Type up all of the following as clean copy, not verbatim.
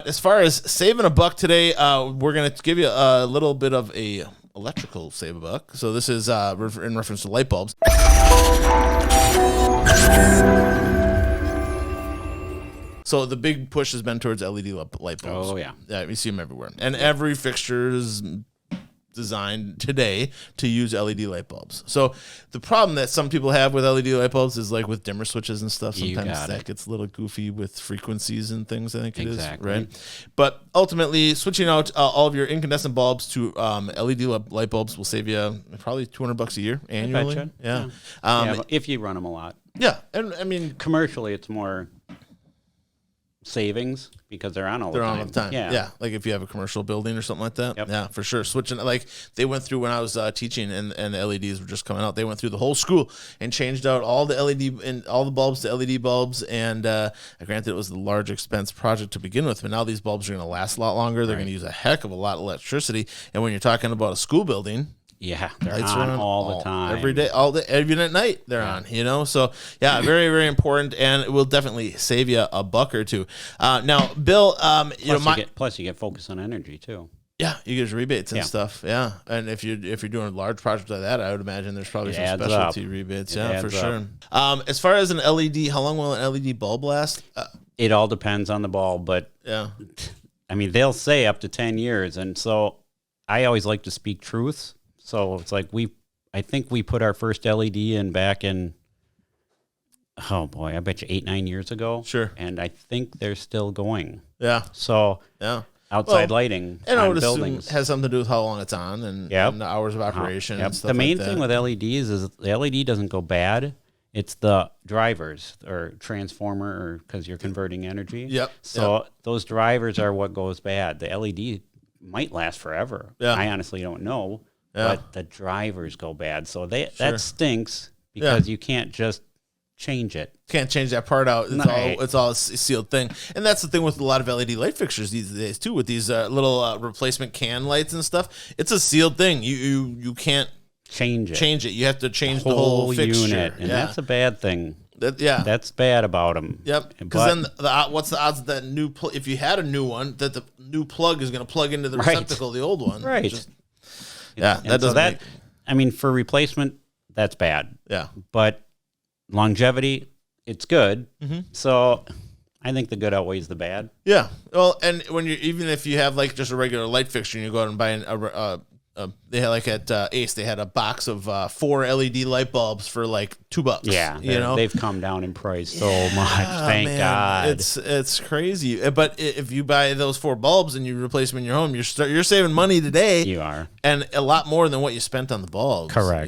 As far as saving a buck today, we're going to give you a little bit of a electrical save a buck. So this is in reference to light bulbs. So the big push has been towards LED light bulbs. Oh, yeah. Yeah, you see them everywhere. And every fixture is designed today to use LED light bulbs. So the problem that some people have with LED light bulbs is like with dimmer switches and stuff. Sometimes that gets a little goofy with frequencies and things, I think it is, right? But ultimately, switching out all of your incandescent bulbs to LED light bulbs will save you probably $200 a year annually. Yeah. If you run them a lot. Yeah. And I mean, commercially, it's more savings because they're on all the time. They're on all the time. Yeah. Like if you have a commercial building or something like that. Yep. Yeah, for sure. Switching, like they went through when I was teaching and the LEDs were just coming out. They went through the whole school and changed out all the LED and all the bulbs to LED bulbs. And granted, it was a large expense project to begin with, but now these bulbs are going to last a lot longer. They're going to use a heck of a lot of electricity. And when you're talking about a school building, yeah, they're on all the time. Every day, every night they're on, So, yeah, very, very important, and it will definitely save you a buck or two. Now, Bill, plus you get focus on energy, too. Yeah, you get rebates and stuff, yeah. And if you're doing a large project like that, I would imagine there's probably some specialty rebates, for sure. As far as an LED, how long will an LED bulb last? It all depends on the bulb, but, I mean, they'll say up to 10 years, and so I always like to speak truths. So it's like I think we put our first LED in back in, oh boy, I bet you 8-9 years ago. Sure. And I think they're still going. Yeah. So outside lighting on buildings has something to do with how long it's on and the hours of operation and stuff The main like thing with LEDs is the LED doesn't go bad. It's the drivers or transformer or because you're converting energy. Yep. So those drivers are what goes bad. The LED might last forever. Yeah. I honestly don't know. Yeah. But the drivers go bad. So that stinks because you can't just change it. Can't change that part out. It's all a sealed thing. And that's the thing with a lot of LED light fixtures these days too, with these little replacement can lights and stuff. It's a sealed thing. You can't change it. You have to change the whole fixture. Unit. And that's a bad thing. That's bad about them. Yep. Because then what's the odds that if you had a new one, that the new plug is going to plug into the receptacle of the old one? Right. I mean, for replacement, that's bad. Yeah. But longevity, it's good. Mm-hmm. So I think the good outweighs the bad. Yeah. Well, and even if you have like just a regular light fixture and you go out and buy they had like at Ace, they had a box of 4 LED light bulbs for like $2. Yeah, they've come down in price so much. Thank God. It's crazy. But if you buy those 4 bulbs and you replace them in your home, you're saving money today. You are, and a lot more than what you spent on the bulbs. Correct.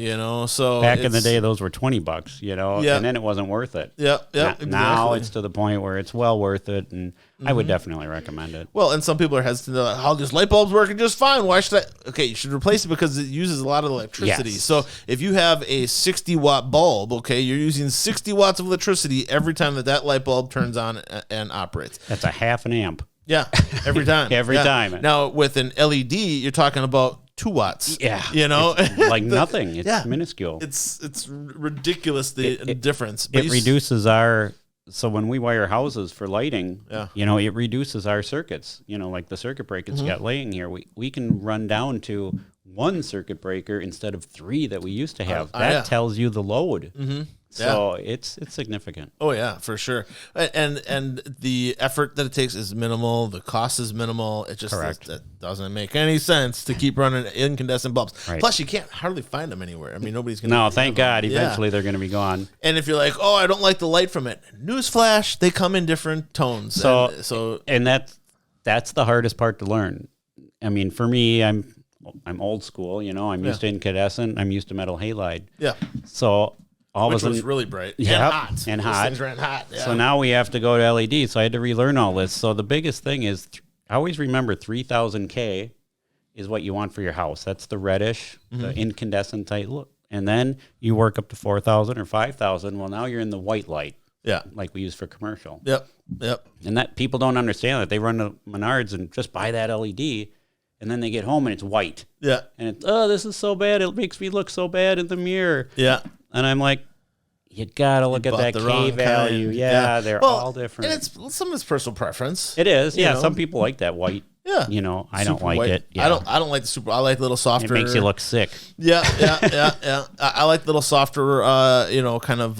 So back in the day, those were $20. And then it wasn't worth it. Yep. Exactly. Now it's to the point where it's well worth it, and I would definitely recommend it. Well, and some people are hesitant to how these light bulbs working just fine. Why should I? Okay, you should replace it because it uses a lot of electricity. Yes. So if you have a 60-watt bulb, okay, you're using 60 watts of electricity every time that light bulb turns on and operates. That's a half an amp. Yeah, every time. Every time. Now, with an LED, you're talking about 2 watts. Yeah. It's like nothing. It's minuscule. It's ridiculous, the difference. But it reduces our... So when we wire houses for lighting, it reduces our circuits. Like the circuit breakers you got laying here, we can run down to 1 circuit breaker instead of 3 that we used to have. That tells you the load. Mm-hmm. So it's significant. Oh yeah, for sure. And the effort that it takes is minimal. The cost is minimal. It just that doesn't make any sense to keep running incandescent bulbs. Right. Plus, you can't hardly find them anywhere. I mean, nobody's gonna. No, thank God. Eventually, they're going to be gone. And if you're like, oh, I don't like the light from it. Newsflash, they come in different tones. So that's the hardest part to learn. I mean, for me, I'm old school. I'm used to incandescent. I'm used to metal halide. Yeah. So. Which was really bright and hot. And hot. Things ran hot. Yeah. So now we have to go to LED. So I had to relearn all this. So the biggest thing is, I always remember 3000 K is what you want for your house. That's the reddish, the incandescent type look. And then you work up to 4,000 or 5,000. Well, now you're in the white light. Yeah. Like we use for commercial. Yep. And that people don't understand that. They run to Menards and just buy that LED. And then they get home and it's white. Yeah. And it's, this is so bad. It makes me look so bad in the mirror. Yeah. And I'm like, You gotta look at that K value. Yeah, they're all different. And it's some of it's personal preference. It is. Yeah, some people like that white. Yeah, I don't like it. Yeah. I don't like the super. I like the little softer. It makes you look sick. Yeah. I like the little softer. Kind of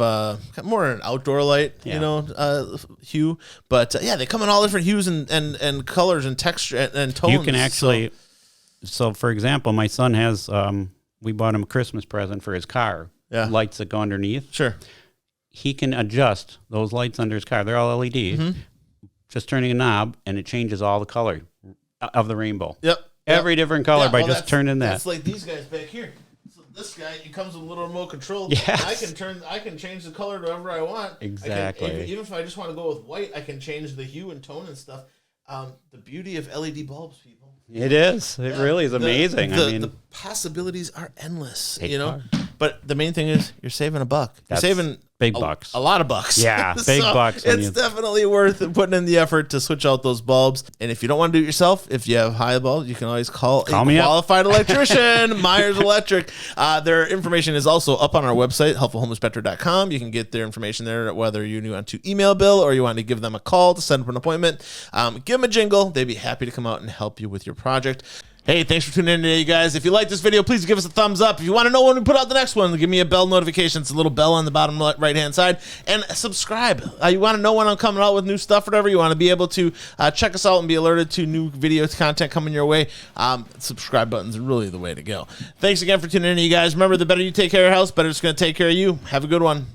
more an outdoor light. Hue. But they come in all different hues and colors and texture and tones. You can actually. So for example, my son has. We bought him a Christmas present for his car. Yeah. Lights that go underneath. Sure. He can adjust those lights under his car. They're all LED. Mm-hmm. Just turning a knob, and it changes all the color of the rainbow. Yep. Every different color by just turning that. It's like these guys back here. So this guy, he comes with a little remote control. Yes. I can change the color to whatever I want. Exactly. Even if I just want to go with white, I can change the hue and tone and stuff. The beauty of LED bulbs, people. It is. It really is amazing. The possibilities are endless. But the main thing is you're saving $1. You're saving big bucks. A lot of bucks. Yeah, big bucks. It's definitely worth putting in the effort to switch out those bulbs. And if you don't want to do it yourself, if you have high bulbs, you can always call a qualified electrician, Myers Electric. Their information is also up on our website, helpfulhomeinspector.com. You can get their information there, whether you want to email Bill or you want to give them a call to set up an appointment. Give them a jingle. They'd be happy to come out and help you with your project. Hey, thanks for tuning in today, you guys. If you like this video, please give us a thumbs up. If you want to know when we put out the next one, give me a bell notification. It's a little bell on the bottom right-hand side. And subscribe. You want to know when I'm coming out with new stuff or whatever. You want to be able to check us out and be alerted to new video content coming your way. Subscribe button's really the way to go. Thanks again for tuning in, you guys. Remember, the better you take care of your house, better it's going to take care of you. Have a good one.